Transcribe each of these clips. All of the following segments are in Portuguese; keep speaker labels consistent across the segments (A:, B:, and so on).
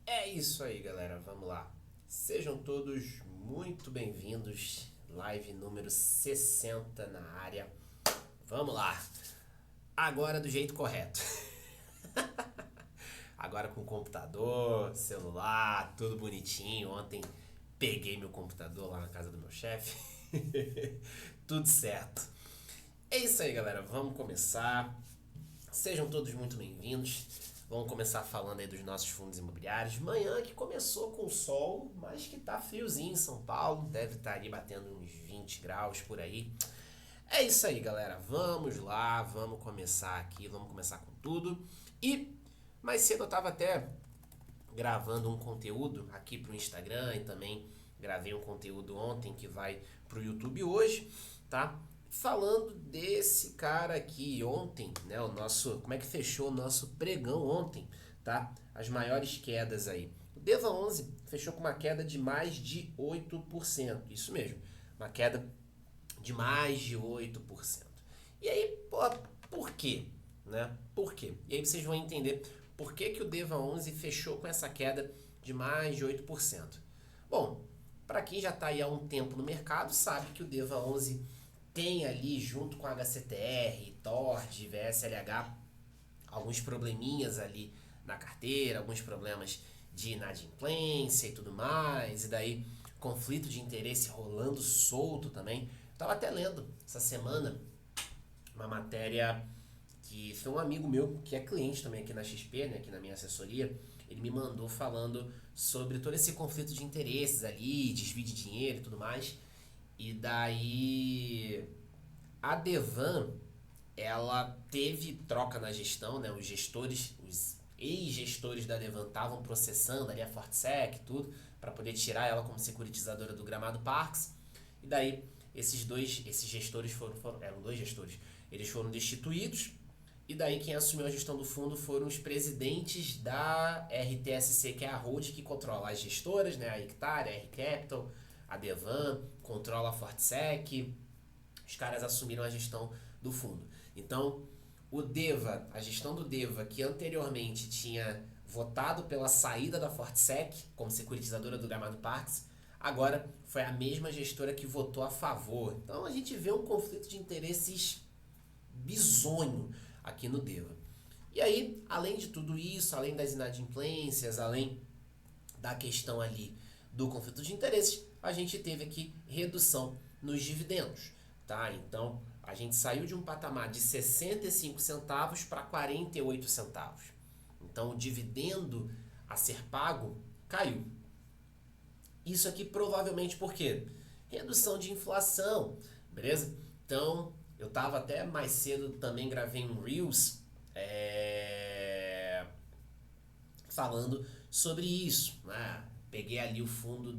A: É isso aí, galera. Vamos lá. Sejam todos muito bem-vindos. Live número 60 na área. Vamos lá. Agora do jeito correto. Agora com computador, celular, tudo bonitinho. Ontem peguei meu computador lá na casa do meu chefe. Tudo certo. É isso aí, galera. Vamos começar. Sejam todos muito bem-vindos. Vamos começar falando aí dos nossos fundos imobiliários. Manhã que começou com sol, mas que tá friozinho em São Paulo. Deve estar ali batendo uns 20 graus por aí. É isso aí, galera. Vamos lá, vamos começar aqui, vamos começar com tudo. E mais cedo eu tava até gravando um conteúdo aqui pro Instagram e também gravei um conteúdo ontem que vai pro YouTube hoje, tá? Falando desse cara aqui ontem, né? O nosso, como é que fechou o nosso pregão ontem, tá? As maiores quedas aí. O Deva 11 fechou com uma queda de mais de 8%, isso mesmo, uma queda de mais de 8%. E aí, pô, por quê? Né? Por quê? E aí vocês vão entender por que, que o Deva 11 fechou com essa queda de mais de 8%. Bom, para quem já está aí há um tempo no mercado, sabe que o Deva 11 tem ali, junto com a HCTR, TORD, VSLH, alguns probleminhas ali na carteira, alguns problemas de inadimplência e tudo mais, e daí conflito de interesse rolando solto também. Estava até lendo essa semana uma matéria que foi um amigo meu, que é cliente também aqui na XP, né, aqui na minha assessoria, ele me mandou falando sobre todo esse conflito de interesses ali, desvio de dinheiro e tudo mais. E daí a Devan, ela teve troca na gestão, né? Os gestores, os ex-gestores da Devan estavam processando ali a Fortsec e tudo, para poder tirar ela como securitizadora do Gramado Parks. E daí esses gestores eram dois gestores, eles foram destituídos. E daí quem assumiu a gestão do fundo foram os presidentes da RTSC, que é a hold que controla as gestoras, né? A Ictar, a R Capital, a Devan, controla a Fortsec. Os caras assumiram a gestão do fundo. Então, o Deva, a gestão do Deva, que anteriormente tinha votado pela saída da Fortsec como securitizadora do Gramado Parks, agora foi a mesma gestora que votou a favor. Então a gente vê um conflito de interesses bizonho aqui no Deva. E aí, além de tudo isso, além das inadimplências, além da questão ali do conflito de interesses, a gente teve aqui redução nos dividendos, tá? Então, a gente saiu de um patamar de 65 centavos para 48 centavos. Então, o dividendo a ser pago caiu. Isso aqui provavelmente por quê? Redução de inflação, beleza? Então, eu tava até mais cedo também gravei um Reels falando sobre isso, né? Peguei ali o fundo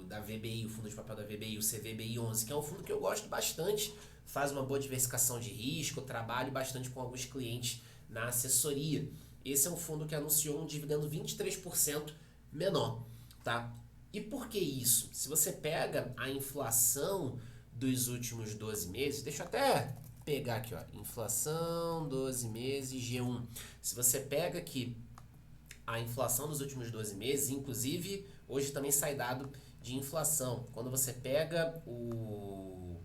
A: da VBI, o fundo de papel da VBI, o CVBI 11, que é um fundo que eu gosto bastante, faz uma boa diversificação de risco, trabalho bastante com alguns clientes na assessoria. Esse é um fundo que anunciou um dividendo 23% menor, tá? E por que isso? Se você pega a inflação dos últimos 12 meses, deixa eu até pegar aqui, ó, inflação 12 meses G1. Se você pega aqui a inflação dos últimos 12 meses, inclusive hoje também sai dado de inflação. Quando você pega o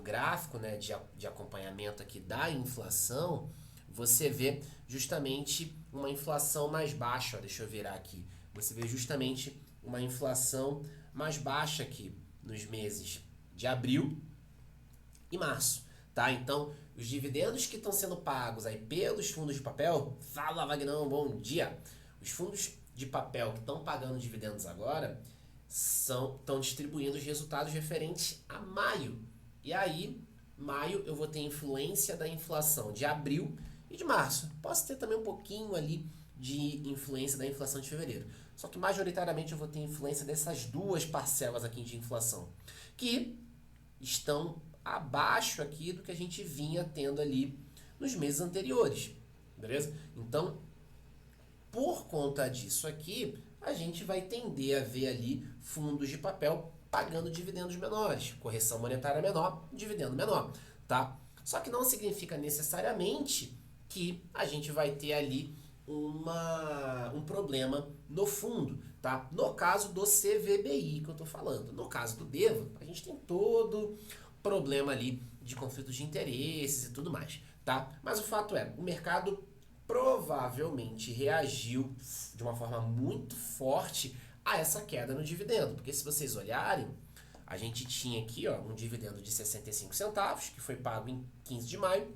A: gráfico, né, de acompanhamento aqui da inflação, você vê justamente uma inflação mais baixa. Ó, deixa eu virar aqui. Você vê justamente uma inflação mais baixa aqui nos meses de abril e março, tá? Então, os dividendos que estão sendo pagos aí pelos fundos de papel, fala Vagnão, bom dia. Os fundos de papel que estão pagando dividendos agora estão distribuindo os resultados referentes a maio. E aí, maio eu vou ter influência da inflação de abril e de março. Posso ter também um pouquinho ali de influência da inflação de fevereiro. Só que majoritariamente eu vou ter influência dessas duas parcelas aqui de inflação, que estão abaixo aqui do que a gente vinha tendo ali nos meses anteriores, beleza? Então, por conta disso aqui, a gente vai tender a ver ali fundos de papel pagando dividendos menores, correção monetária menor, dividendo menor, tá? Só que não significa necessariamente que a gente vai ter ali um problema no fundo, tá? No caso do CVBI que eu tô falando. No caso do DEVA, a gente tem todo problema ali de conflitos de interesses e tudo mais, tá? Mas o fato é, o mercado provavelmente reagiu de uma forma muito forte a essa queda no dividendo, porque se vocês olharem, a gente tinha aqui ó, um dividendo de 65 centavos, que foi pago em 15 de maio,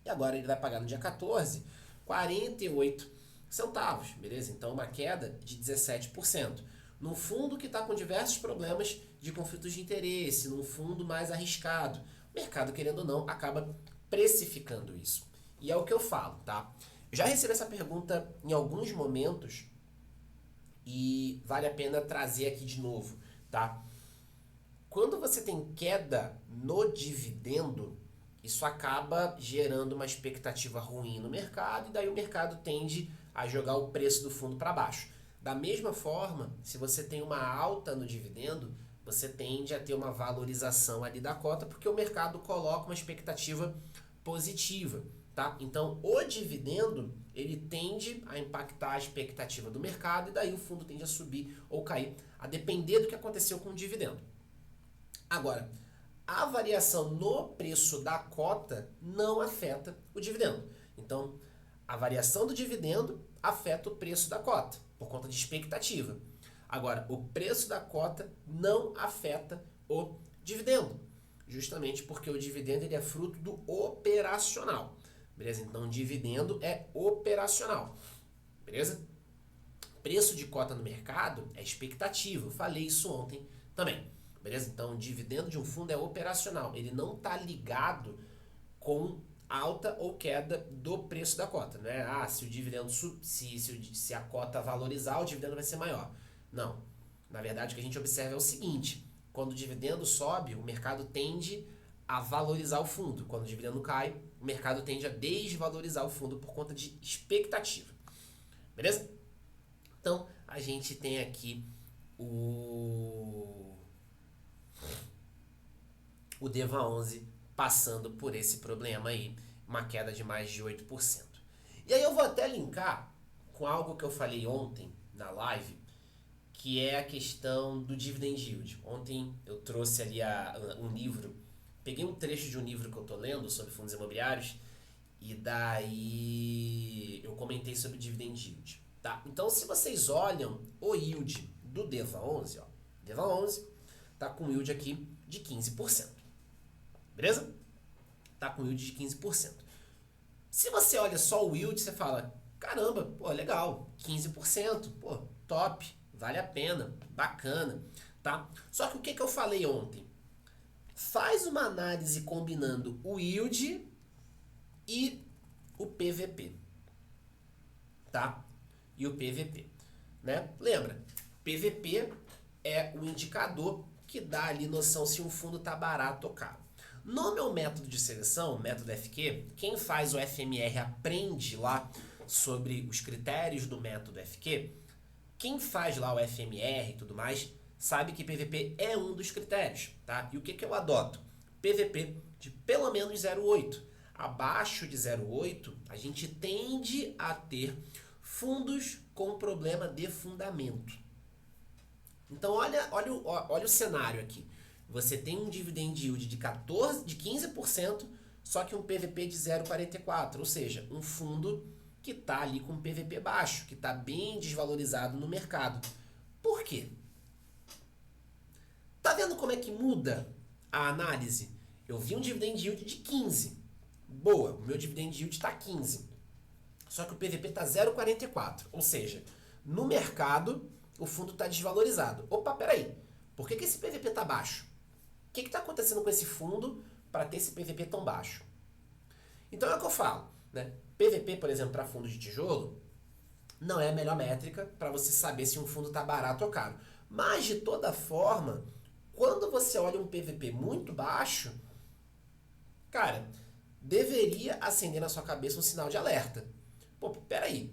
A: e agora ele vai pagar no dia 14, 48 centavos, beleza? Então uma queda de 17%. Num fundo que está com diversos problemas de conflitos de interesse, num fundo mais arriscado, o mercado, querendo ou não, acaba precificando isso. E é o que eu falo, tá? Eu já recebi essa pergunta em alguns momentos e vale a pena trazer aqui de novo, tá? Quando você tem queda no dividendo, isso acaba gerando uma expectativa ruim no mercado e daí o mercado tende a jogar o preço do fundo para baixo. Da mesma forma, se você tem uma alta no dividendo, você tende a ter uma valorização ali da cota porque o mercado coloca uma expectativa positiva, tá? Então, o dividendo, ele tende a impactar a expectativa do mercado e daí o fundo tende a subir ou cair, a depender do que aconteceu com o dividendo. Agora, a variação no preço da cota não afeta o dividendo. Então, a variação do dividendo afeta o preço da cota, por conta de expectativa. Agora, o preço da cota não afeta o dividendo, justamente porque o dividendo ele é fruto do operacional. Beleza? Então, o dividendo é operacional. Beleza? Preço de cota no mercado é expectativa. Eu falei isso ontem também. Beleza? Então, o dividendo de um fundo é operacional. Ele não está ligado com alta ou queda do preço da cota. Né? Se o dividendo se a cota valorizar, o dividendo vai ser maior. Não. Na verdade, o que a gente observa é o seguinte. Quando o dividendo sobe, o mercado tende a valorizar o fundo. Quando o dividendo cai, o mercado tende a desvalorizar o fundo por conta de expectativa. Beleza? Então, a gente tem aqui o DEVA 11 passando por esse problema aí, uma queda de mais de 8%. E aí eu vou até linkar com algo que eu falei ontem na live, que é a questão do dividend yield. Ontem eu trouxe ali um livro, peguei um trecho de um livro que eu tô lendo sobre fundos imobiliários e daí eu comentei sobre o dividend yield. Tá? Então se vocês olham o yield do DEVA 11, ó, DEVA 11 tá com yield aqui de 15%. Beleza? Tá com yield de 15%. Se você olha só o yield, você fala, caramba, pô, legal, 15%, pô, top, vale a pena, bacana, tá? Só que o que eu falei ontem? Faz uma análise combinando o yield e o PVP, tá? E o PVP, né? Lembra, PVP é o indicador que dá ali noção se um fundo tá barato ou caro. No meu método de seleção, método FQ, quem faz o FMR aprende lá sobre os critérios do método FQ. Quem faz lá o FMR e tudo mais, sabe que PVP é um dos critérios, tá? E o que eu adoto? PVP de pelo menos 0,8. Abaixo de 0,8, a gente tende a ter fundos com problema de fundamento. Então, olha o cenário aqui. Você tem um dividend yield de 15%, só que um PVP de 0,44, ou seja, um fundo que está ali com PVP baixo, que está bem desvalorizado no mercado. Por quê? Tá vendo como é que muda a análise? Eu vi um dividend yield de 15. Boa, o meu dividend yield está 15. Só que o PVP está 0,44, ou seja, no mercado o fundo está desvalorizado. Opa, peraí, por que esse PVP está baixo? O que está acontecendo com esse fundo para ter esse PVP tão baixo? Então é o que eu falo, né? PVP, por exemplo, para fundo de tijolo, não é a melhor métrica para você saber se um fundo está barato ou caro. Mas, de toda forma, quando você olha um PVP muito baixo, cara, deveria acender na sua cabeça um sinal de alerta. Pô, peraí,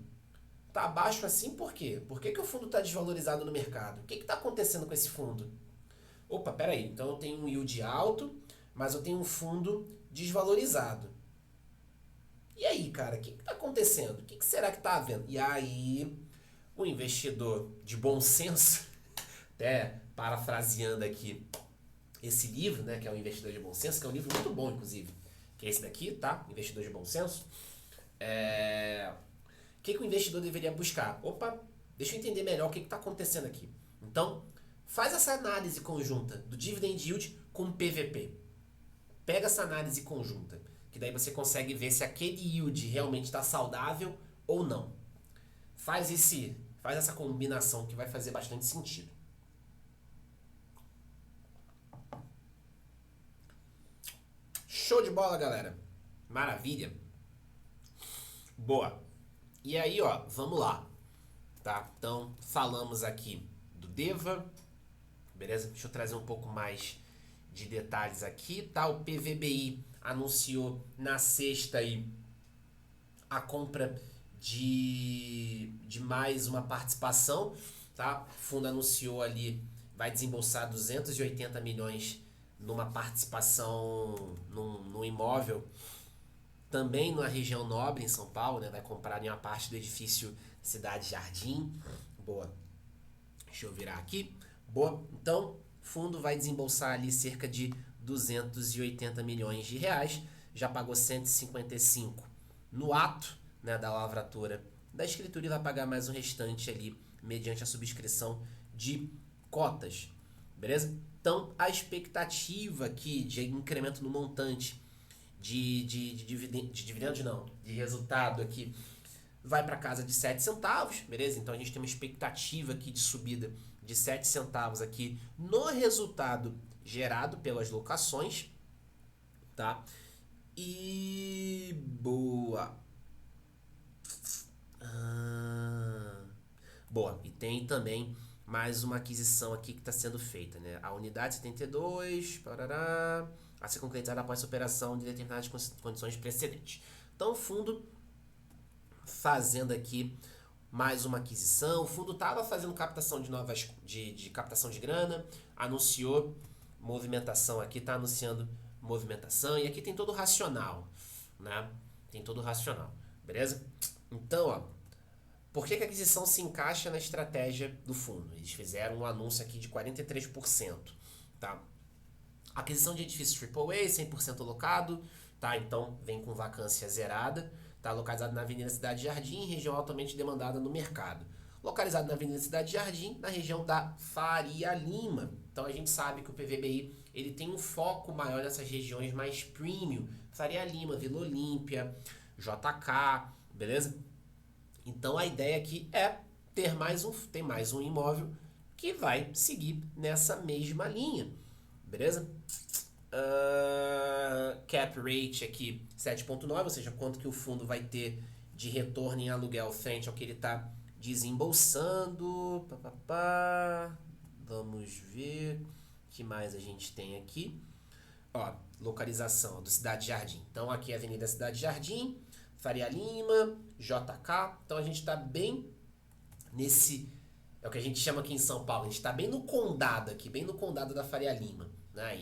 A: tá baixo assim por quê? Por que o fundo está desvalorizado no mercado? O que está acontecendo com esse fundo? Opa, peraí, então eu tenho um yield alto, mas eu tenho um fundo desvalorizado. E aí, cara, o que está acontecendo? O que será que está havendo? E aí, o investidor de bom senso, até parafraseando aqui esse livro, né, que é o Investidor de Bom Senso, que é um livro muito bom, inclusive, que é esse daqui, tá? Investidor de Bom Senso. O que o investidor deveria buscar? Opa, deixa eu entender melhor o que está acontecendo aqui. Então, faz essa análise conjunta do Dividend Yield com o PVP. Pega essa análise conjunta, que daí você consegue ver se aquele yield realmente está saudável ou não. Faz essa combinação que vai fazer bastante sentido. Show de bola, galera. Maravilha. Boa. E aí, ó, vamos lá. Tá? Então, falamos aqui do DEVA. Beleza? Deixa eu trazer um pouco mais de detalhes aqui, tá? O PVBI anunciou na sexta aí a compra de mais uma participação, tá? O fundo anunciou ali, vai desembolsar 280 milhões numa participação num imóvel também na região nobre em São Paulo, né? Vai comprar em uma parte do edifício Cidade Jardim. Boa. Deixa eu virar aqui. Boa. Então, o fundo vai desembolsar ali cerca de 280 milhões de reais. Já pagou 155 no ato, né, da lavratura da escritura e vai pagar mais um restante ali mediante a subscrição de cotas. Beleza? Então, a expectativa aqui de incremento no montante de dividendos não, de resultado aqui vai para casa de 7 centavos, beleza? Então a gente tem uma expectativa aqui de subida de 7 centavos aqui no resultado gerado pelas locações, tá? E boa. Boa, e tem também mais uma aquisição aqui que está sendo feita, né? A unidade 72, parará, a ser concretizada após a operação de determinadas condições precedentes. Então o fundo fazendo aqui mais uma aquisição. O fundo estava fazendo captação de captação de grana, anunciou movimentação aqui, está anunciando movimentação e aqui tem todo o racional, né? Tem todo o racional, beleza? Então, ó, por que a aquisição se encaixa na estratégia do fundo? Eles fizeram um anúncio aqui de 43%, tá? Aquisição de edifícios AAA, 100% locado, tá? Então, vem com vacância zerada. Está localizado na Avenida Cidade Jardim, região altamente demandada no mercado. Localizado na Avenida Cidade Jardim, na região da Faria Lima. Então a gente sabe que o PVBI ele tem um foco maior nessas regiões mais premium. Faria Lima, Vila Olímpia, JK, beleza? Então a ideia aqui é ter mais um imóvel que vai seguir nessa mesma linha, beleza? Cap rate aqui 7,9, ou seja, quanto que o fundo vai ter de retorno em aluguel frente ao que ele está desembolsando. Vamos ver o que mais a gente tem aqui. Ó, localização do Cidade Jardim. Então aqui é a Avenida Cidade Jardim, Faria Lima, JK. Então a gente está bem nesse, é o que a gente chama aqui em São Paulo, a gente está bem no condado aqui, bem no condado da Faria Lima.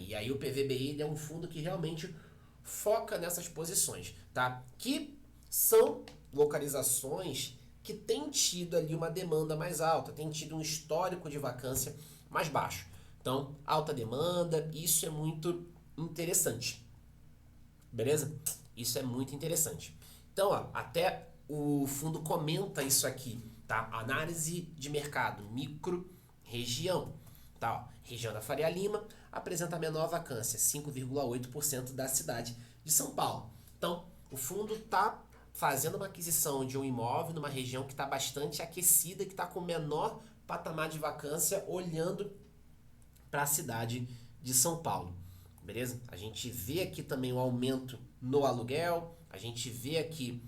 A: E aí o PVBI é um fundo que realmente foca nessas posições, tá? Que são localizações que têm tido ali uma demanda mais alta, têm tido um histórico de vacância mais baixo. Então, alta demanda, isso é muito interessante. Beleza? Isso é muito interessante. Então, ó, até o fundo comenta isso aqui, tá? Análise de mercado, micro região. Tá, ó, região da Faria Lima apresenta a menor vacância, 5,8% da cidade de São Paulo. Então, o fundo está fazendo uma aquisição de um imóvel numa região que está bastante aquecida, que está com menor patamar de vacância, olhando para a cidade de São Paulo. Beleza? A gente vê aqui também o aumento no aluguel, a gente vê aqui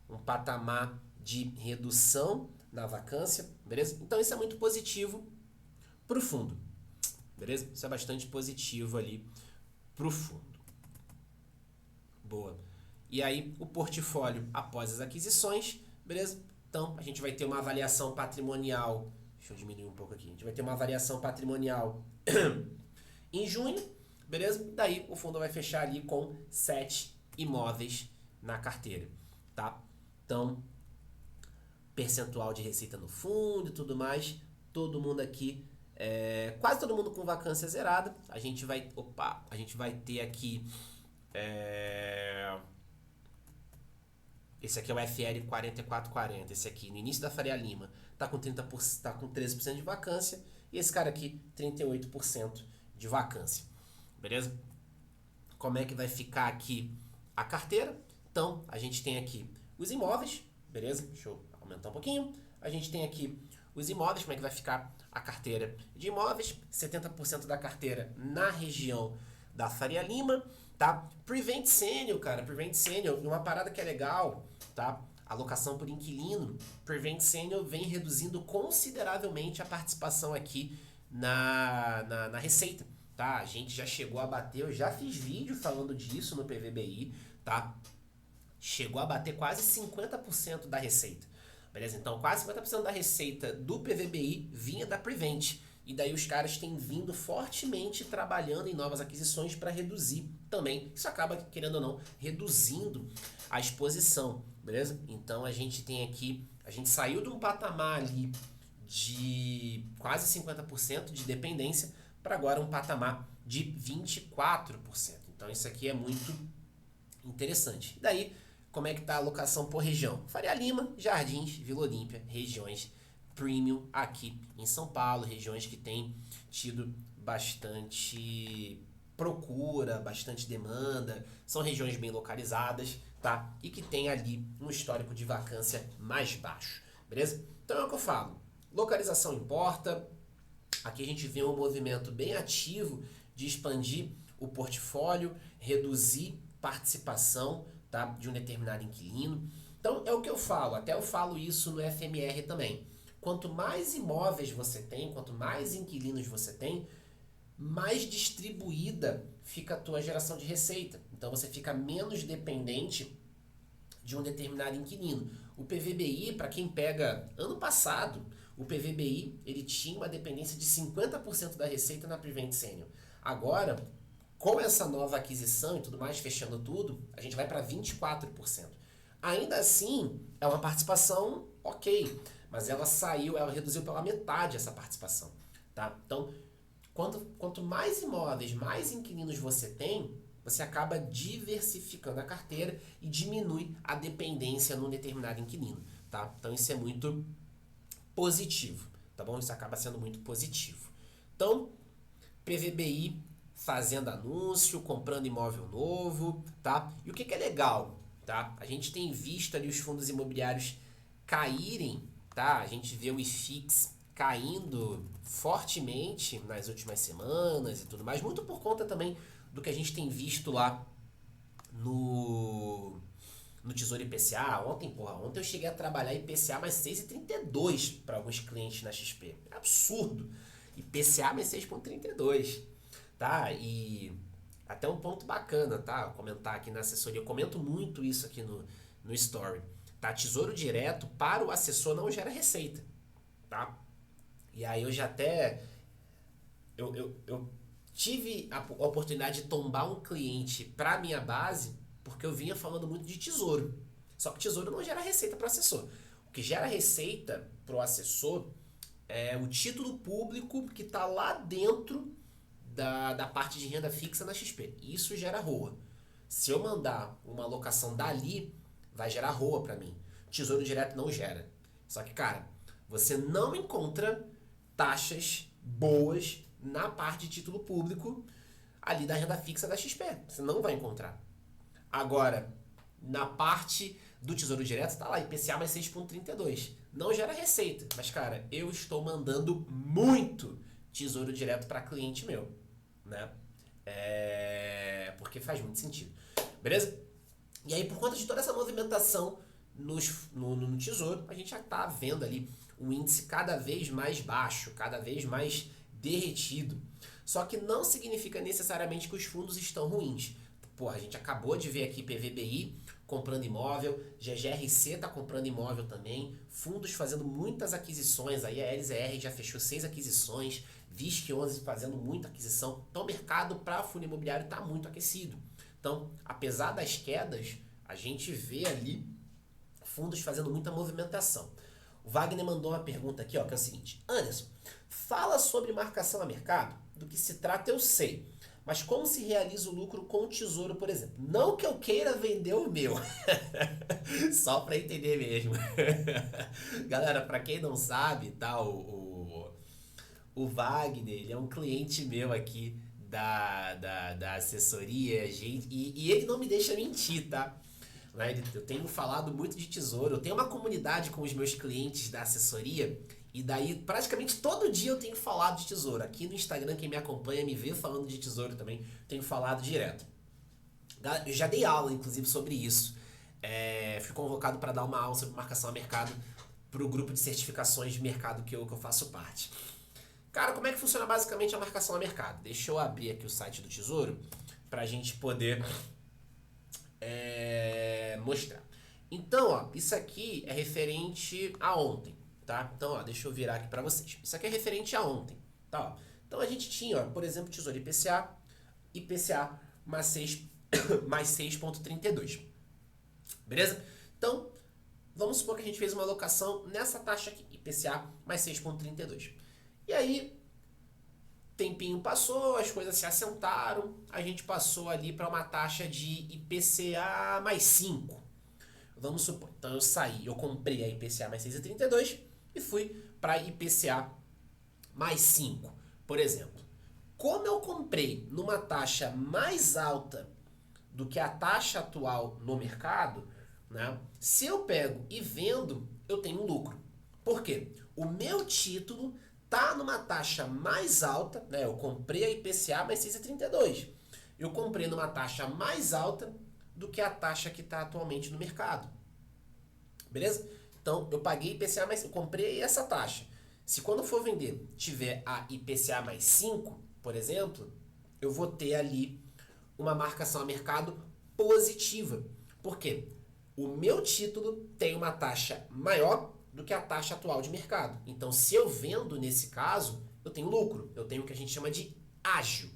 A: um patamar de redução na vacância, beleza? Então, isso é muito positivo para o fundo. Beleza? Isso é bastante positivo ali pro fundo. Boa. E aí, o portfólio após as aquisições, beleza? Então, a gente vai ter uma avaliação patrimonial. Deixa eu diminuir um pouco aqui. A gente vai ter uma avaliação patrimonial em junho, beleza? Daí, o fundo vai fechar ali com 7 imóveis na carteira. tá? Então, percentual de receita no fundo e tudo mais, todo mundo aqui, quase todo mundo com vacância zerada. A gente vai ter aqui, esse aqui é o FL 4440, esse aqui no início da Faria Lima tá com 30%, tá com 13% de vacância, e esse cara aqui 38% de vacância. Beleza? Como é que vai ficar aqui a carteira? Então, a gente tem aqui os imóveis, beleza? Deixa eu aumentar um pouquinho. A gente tem aqui os imóveis, como é que vai ficar a carteira de imóveis? 70% da carteira na região da Faria Lima, tá? Prevent Senior, cara, Prevent Senior, uma parada que é legal, tá? Alocação por inquilino, Prevent Senior vem reduzindo consideravelmente a participação aqui na receita, tá? A gente já chegou a bater, eu já fiz vídeo falando disso no PVBI, tá? Chegou a bater quase 50% da receita, beleza? Então, quase 50% da receita do PVBI vinha da Prevent. E daí os caras têm vindo fortemente trabalhando em novas aquisições para reduzir também. Isso acaba, querendo ou não, reduzindo a exposição, beleza? Então a gente tem aqui, a gente saiu de um patamar ali de quase 50% de dependência para agora um patamar de 24%. Então isso aqui é muito interessante. E daí, como é que está a alocação por região? Faria Lima, Jardins, Vila Olímpia, regiões premium aqui em São Paulo, regiões que têm tido bastante procura, bastante demanda, são regiões bem localizadas, tá? E que tem ali um histórico de vacância mais baixo, beleza? Então é o que eu falo, localização importa, aqui a gente vê um movimento bem ativo de expandir o portfólio, reduzir participação, tá? De um determinado inquilino. Então é o que eu falo, até eu falo isso no FMR também. Quanto mais imóveis você tem, quanto mais inquilinos você tem, mais distribuída fica a tua geração de receita. Então você fica menos dependente de um determinado inquilino. O PVBI, para quem pega ano passado, o PVBI ele tinha uma dependência de 50% da receita na Prevent Senior. Agora, com essa nova aquisição e tudo mais, fechando tudo, a gente vai para 24%. Ainda assim, é uma participação ok, mas ela reduziu pela metade essa participação, tá? Então, quanto mais imóveis, mais inquilinos você tem, você acaba diversificando a carteira e diminui a dependência num determinado inquilino, tá? Então, isso é muito positivo, tá bom? Isso acaba sendo muito positivo. Então, PVBI fazendo anúncio, comprando imóvel novo, tá? E o que é legal, tá? A gente tem visto ali os fundos imobiliários caírem, tá? A gente vê o IFIX caindo fortemente nas últimas semanas e tudo mais, muito por conta também do que a gente tem visto lá no Tesouro IPCA. Ontem eu cheguei a trabalhar IPCA mais 6,32 para alguns clientes na XP. É absurdo. IPCA mais 6,32, tá? E até um ponto bacana, tá? Vou comentar aqui na assessoria, eu comento muito isso aqui no Story. Tá? Tesouro direto para o assessor não gera receita, tá? E aí eu já até... Eu tive a oportunidade de tombar um cliente para minha base porque eu vinha falando muito de tesouro. Só que tesouro não gera receita para o assessor. O que gera receita para o assessor é o título público que está lá dentro da parte de renda fixa na XP. Isso gera ROA. Se eu mandar uma alocação dali, vai gerar ROA para mim. Tesouro direto não gera. Só que, cara, você não encontra taxas boas na parte de título público ali da renda fixa da XP. Você não vai encontrar. Agora, na parte do Tesouro Direto, está lá, IPCA mais 6,32. Não gera receita, mas, cara, eu estou mandando muito Tesouro Direto para cliente meu, né? Porque faz muito sentido. Beleza? E aí, por conta de toda essa movimentação no Tesouro, a gente já está vendo ali um índice cada vez mais baixo, cada vez mais derretido. Só que não significa necessariamente que os fundos estão ruins. Porra, a gente acabou de ver aqui PVBI comprando imóvel, GGRC está comprando imóvel também, fundos fazendo muitas aquisições, aí a LZR já fechou 6 aquisições, VISC 11 fazendo muita aquisição, então o mercado para fundo imobiliário está muito aquecido. Então, apesar das quedas, a gente vê ali fundos fazendo muita movimentação. O Wagner mandou uma pergunta aqui, ó, que é o seguinte: Anderson, fala sobre marcação a mercado. Do que se trata eu sei, mas como se realiza o lucro com o tesouro, por exemplo? Não que eu queira vender o meu, só para entender mesmo. Galera, para quem não sabe, tá, o Wagner, ele é um cliente meu aqui da assessoria, gente, e ele não me deixa mentir, tá? Eu tenho falado muito de tesouro, eu tenho uma comunidade com os meus clientes da assessoria, e daí praticamente todo dia eu tenho falado de tesouro. Aqui no Instagram, quem me acompanha me vê falando de tesouro também, tenho falado direto. Eu já dei aula, inclusive, sobre isso. Fui convocado para dar uma aula sobre marcação a mercado para o grupo de certificações de mercado que eu faço parte. Cara, como é que funciona basicamente a marcação a mercado? Deixa eu abrir aqui o site do Tesouro para a gente poder mostrar. Então, ó, isso aqui é referente a ontem, tá? Então, ó, deixa eu virar aqui para vocês. Isso aqui é referente a ontem, tá? Ó. Então, a gente tinha, ó, por exemplo, Tesouro IPCA mais 6,32. Beleza? Então, vamos supor que a gente fez uma alocação nessa taxa aqui, IPCA mais 6,32. E aí, tempinho passou, as coisas se assentaram, a gente passou ali para uma taxa de IPCA mais 5. Vamos supor, então eu comprei a IPCA mais 6,32 e fui para IPCA mais 5, por exemplo. Como eu comprei numa taxa mais alta do que a taxa atual no mercado, né, se eu pego e vendo, eu tenho um lucro. Por quê? O meu título tá numa taxa mais alta, né? Eu comprei a IPCA mais 6,32. Eu comprei numa taxa mais alta do que a taxa que está atualmente no mercado. Beleza? Então, eu paguei IPCA mais 5, eu comprei essa taxa. Se quando for vender tiver a IPCA mais 5, por exemplo, eu vou ter ali uma marcação a mercado positiva. Por quê? O meu título tem uma taxa maior do que a taxa atual de mercado. Então, se eu vendo nesse caso, eu tenho lucro. Eu tenho o que a gente chama de ágio.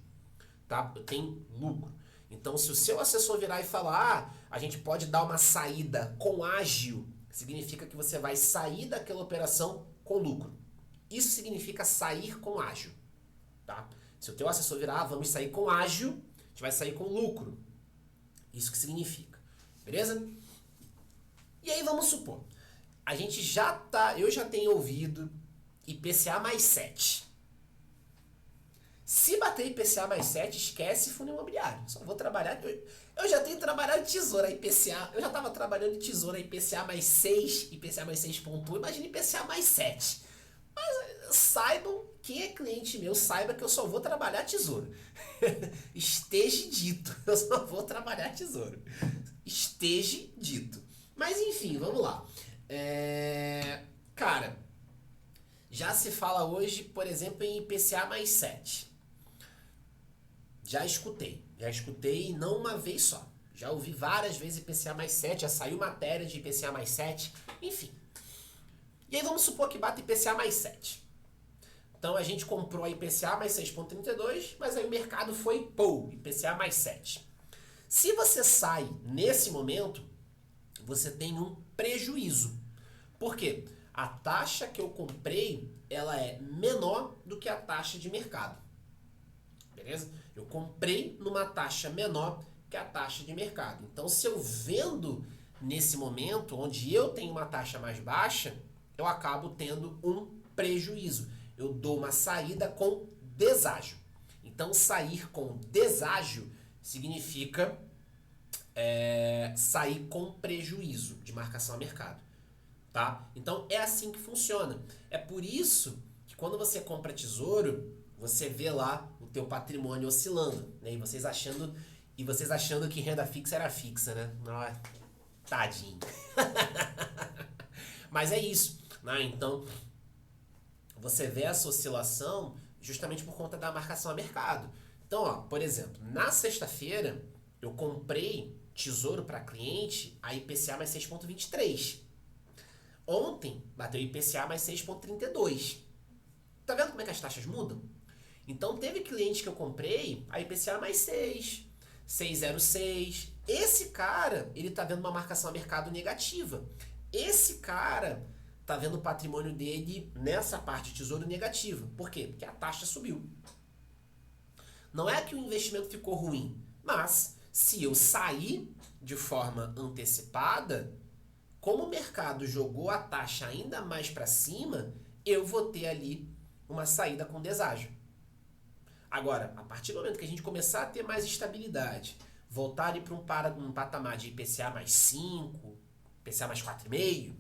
A: Tá? Eu tenho lucro. Então, se o seu assessor virar e falar, a gente pode dar uma saída com ágio, significa que você vai sair daquela operação com lucro. Isso significa sair com ágio. Tá? Se o teu assessor virar, vamos sair com ágio, a gente vai sair com lucro. Isso que significa. Beleza? E aí, vamos supor. A gente eu já tenho ouvido IPCA mais 7. Se bater IPCA mais 7, esquece fundo imobiliário. Só vou trabalhar. Eu já tenho trabalhado de tesouro a IPCA. Eu já estava trabalhando de tesouro a IPCA mais 6, IPCA mais 6,1. Imagina IPCA mais 7. Mas saibam, quem é cliente meu, saiba que eu só vou trabalhar tesouro. Esteja dito. Eu só vou trabalhar tesouro. Esteja dito. Mas enfim, vamos lá. Cara, já se fala hoje, por exemplo, em IPCA mais 7. Já escutei não uma vez só. Já ouvi várias vezes IPCA mais 7, já saiu matéria de IPCA mais 7, enfim. E aí vamos supor que bata IPCA mais 7. Então a gente comprou a IPCA mais 6,32, mas aí o mercado foi, IPCA mais 7. Se você sai nesse momento, você tem um prejuízo. Por quê? A taxa que eu comprei, ela é menor do que a taxa de mercado. Beleza? Eu comprei numa taxa menor que a taxa de mercado. Então, se eu vendo nesse momento, onde eu tenho uma taxa mais baixa, eu acabo tendo um prejuízo. Eu dou uma saída com deságio. Então, sair com deságio significa sair com prejuízo de marcação a mercado. Tá? Então, é assim que funciona. É por isso que quando você compra tesouro, você vê lá o teu patrimônio oscilando, né? E vocês achando que renda fixa era fixa, né? Tadinho. Mas é isso, né? Então, você vê essa oscilação justamente por conta da marcação a mercado. Então, ó, por exemplo, na sexta-feira, eu comprei tesouro para cliente a IPCA mais 6,23. Ontem, bateu IPCA mais 6,32. Tá vendo como é que as taxas mudam? Então, teve cliente que eu comprei a IPCA mais 6, 6,06. Esse cara, ele tá vendo uma marcação a mercado negativa. Esse cara tá vendo o patrimônio dele nessa parte de tesouro negativo. Por quê? Porque a taxa subiu. Não é que o investimento ficou ruim, mas se eu sair de forma antecipada, como o mercado jogou a taxa ainda mais para cima, eu vou ter ali uma saída com deságio. Agora, a partir do momento que a gente começar a ter mais estabilidade, voltar ali para um patamar de IPCA mais 5, IPCA mais 4,5,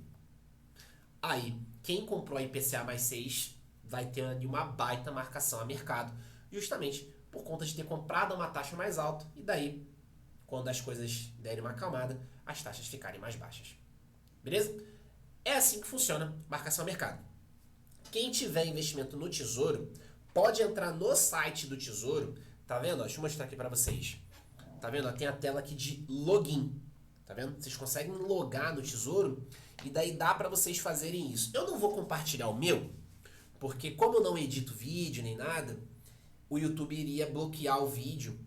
A: aí quem comprou a IPCA mais 6 vai ter ali uma baita marcação a mercado, justamente por conta de ter comprado a uma taxa mais alta e daí, quando as coisas derem uma acalmada, as taxas ficarem mais baixas. Beleza? É assim que funciona marcação a mercado. Quem tiver investimento no Tesouro, pode entrar no site do Tesouro. Tá vendo? Deixa eu mostrar aqui para vocês. Tá vendo? Tem a tela aqui de login. Tá vendo? Vocês conseguem logar no Tesouro e daí dá para vocês fazerem isso. Eu não vou compartilhar o meu, porque como eu não edito vídeo nem nada, o YouTube iria bloquear o vídeo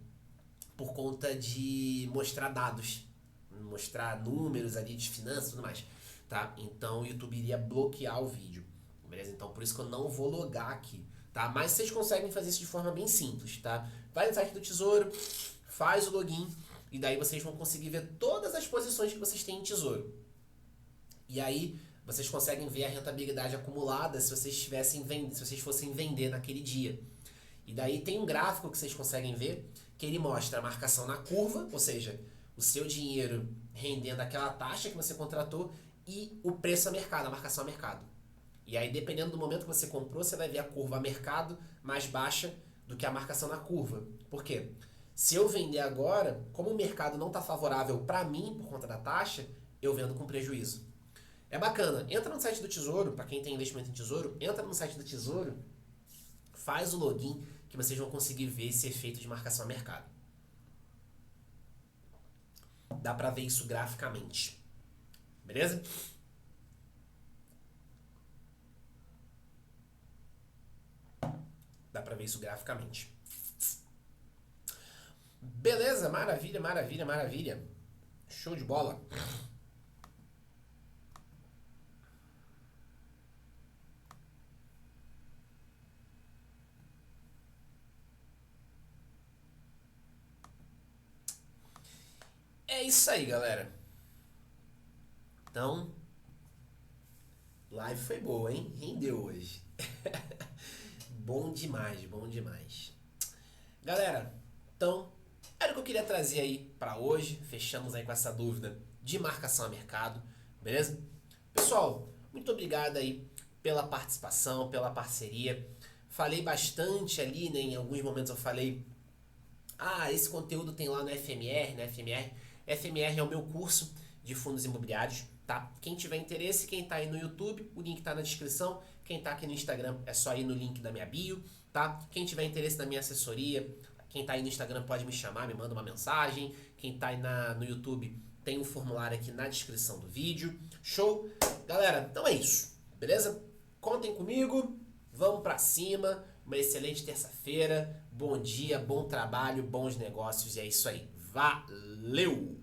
A: por conta de mostrar dados, mostrar números ali de finanças e tudo mais, tá? Então o YouTube iria bloquear o vídeo, beleza? Então por isso que eu não vou logar aqui, tá? Mas vocês conseguem fazer isso de forma bem simples, tá? Vai no site do Tesouro, faz o login e daí vocês vão conseguir ver todas as posições que vocês têm em Tesouro. E aí vocês conseguem ver a rentabilidade acumulada se vocês se vocês fossem vender naquele dia. E daí tem um gráfico que vocês conseguem ver que ele mostra a marcação na curva, ou seja, o seu dinheiro rendendo aquela taxa que você contratou e o preço a mercado, a marcação a mercado. E aí, dependendo do momento que você comprou, você vai ver a curva a mercado mais baixa do que a marcação na curva. Por quê? Se eu vender agora, como o mercado não está favorável para mim por conta da taxa, eu vendo com prejuízo. É bacana. Entra no site do Tesouro, para quem tem investimento em Tesouro, entra no site do Tesouro, faz o login, que vocês vão conseguir ver esse efeito de marcação a mercado. Dá para ver isso graficamente. Beleza? Dá para ver isso graficamente. Beleza? Maravilha, maravilha, maravilha. Show de bola. É isso aí, galera. Então, live foi boa, hein? Rendeu hoje. Bom demais, bom demais. Galera, então, era o que eu queria trazer aí pra hoje. Fechamos aí com essa dúvida de marcação a mercado, beleza? Pessoal, muito obrigado aí pela participação, pela parceria. Falei bastante ali, né? Em alguns momentos eu falei, esse conteúdo tem lá no FMR, né? FMR é o meu curso de fundos imobiliários, tá? Quem tiver interesse, quem tá aí no YouTube, o link tá na descrição. Quem tá aqui no Instagram é só ir no link da minha bio, tá? Quem tiver interesse na minha assessoria, quem tá aí no Instagram pode me chamar, me manda uma mensagem. Quem tá aí no YouTube tem um formulário aqui na descrição do vídeo. Show? Galera, então é isso, beleza? Contem comigo, vamos pra cima. Uma excelente terça-feira. Bom dia, bom trabalho, bons negócios e é isso aí. Valeu!